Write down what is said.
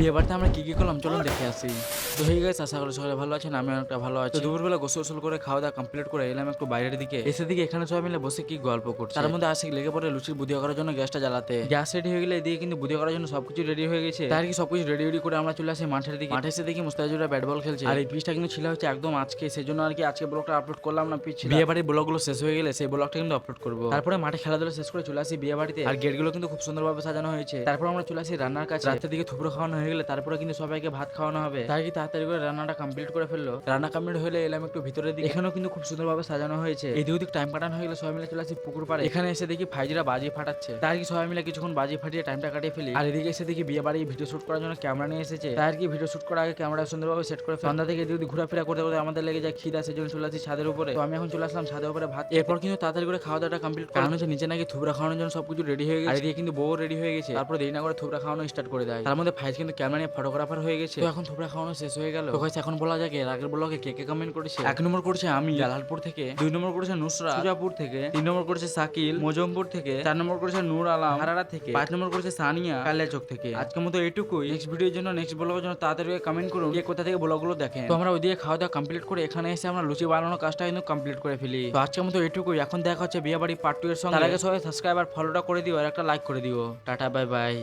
বিয়ে বাড়িতে আমরা কি করলাম চলুন দেখে আসি। তো হয়ে গেছে, আশা করি সবাই ভালো আছেন, আমি অনেকটা ভালো আছি। তো দুপুরবেলা গোসল করে খাওয়া দাওয়া কমপ্লিট করে এলাম একটু বাইরের দিকে। এসে দিকে এখানে সবাই মিলে বসে কি গল্প করছে, তার মধ্যে আশিক লেগে পড়ে লুচির বুধিয়া করার জন্য গ্যাসটা জ্বালাতে। গ্যাস রেডি হয়ে গেলে এদিকে কিন্তু বুধিয়া করার জন্য সবকিছু রেডি হয়ে গেছে। তার কি সবকিছু রেডি করে আমরা চলে আসি মাঠের দিকে। মাঠে এসে দেখি মুস্তাফিজুরা ব্যাট বল খেলছে, আর এই পিচটা কিন্তু ছিল হচ্ছে একদম আজকে, সেজন্য আর কি আজকে ব্লগটা আপলোড করলাম না। পিচ বিয়ে বাড়ির ব্লগগুলো শেষ হয়ে গেলে সেই ব্লগটা কিন্তু আপলোড করবো। তারপরে মাঠে খেলাধুলা শেষ করে চলে আসি বিয়ে বাড়িতে, আর গেটগুলো কিন্তু খুব সুন্দরভাবে সাজানো হয়েছে। তারপর আমরা চলে আসি রান্নার কাছে। রাতের দিকে থুবড়ো খাওয়ানো হয়ে গেলে তারপরে কিন্তু সবাইকে ভাত খাওয়ানো হবে। তাই কি তাড়াতাড়ি করে রান্নাটা কমপ্লিট করে ফেললো। রান্না কমপ্লিট হলে এলাম একটু ভিতরের দিকে, এখানেও কিন্তু খুব সুন্দরভাবে সাজানো হয়েছে। এদিক ওদিক টাইম কাটানো হয়ে গেলে সবাই মিলে চলে আসি পুকুর পাড়ে। এখানে এসে দেখি ফাইজিরা বাজি ফাটাচ্ছে, তাই কি সবাই মিলে কিছুক্ষণ বাজি ফাটিয়ে টাইমটা কাটিয়ে ফেলি। আর এদিকে এসে দেখি বিয়ে বাড়ি ভিডিও শুট করার জন্য ক্যামেরা নিয়ে এসেছে। তাই আর কি ভিডিও শুট করার আগে ক্যামেরা সুন্দরভাবে সেট করে সন্ধ্যা থেকে এদিক ওদিক ঘোরাফেরা করতে করতে আমাদের লেগে যায় খিদা, সেজন্য চলে আসি ছাদের উপরে। তো আমি এখন চলে আসলাম ছাদের উপরে ভাত। এরপর কিন্তু তাড়াতাড়ি করে খাওয়া দাওয়াটা কমপ্লিট কারণ হচ্ছে নিচে নাকি থুবড়া খাওয়ানোর জন্য সবকিছু রেডি হয়ে গেছে। আর এদিকে কিন্তু বউ রেডি হয়ে গেছে, তারপর দেরি না করে থুবড়া খাওয়ানো স্টার্ট করে দেয়। তার মধ্যে ফাইজ কিন্তু ক্যামেরা নিয়ে ফটোগ্রাফার হয়ে গেছে। তো এখন থুবড়া খাওয়ানো শেষ হয়ে গেল। তো গাইস এখন বলা যাক এর আগের ব্লগে কে কে কমেন্ট করেছে। 1 নম্বর করেছে আমি জালালপুর থেকে, 2 নম্বর করেছে নুসরাত সুজাপুর থেকে, 3 নম্বর করেছে সাকিল মজমপুর থেকে, 4 নম্বর করেছে নূর আলম হারারা থেকে, 5 নম্বর করেছে সানিয়া কালিয়াচক থেকে। আজকের মতো এটুকুই। নেক্সট ভিডিওর জন্য নেক্সট ব্লগের জন্য তাড়াতাড়ি কমেন্ট করুন কে কোথা থেকে ব্লগগুলো দেখেন। তো আমরা ওইদিকে খাওয়া দাওয়া কমপ্লিট করে এখানে এসে আমরা লুচি বানানোর কাজটা কিন্তু কমপ্লিট করে ফেলি। তো আজকের মতো এটুকুই। এখন দেখা হচ্ছে বিয়ে বাড়ি পার্ট 2 এর সঙ্গে। তার আগে সবাই সাবস্ক্রাইব আর ফলোটা করে দিও আর একটা লাইক করে দিও। Tata bye bye.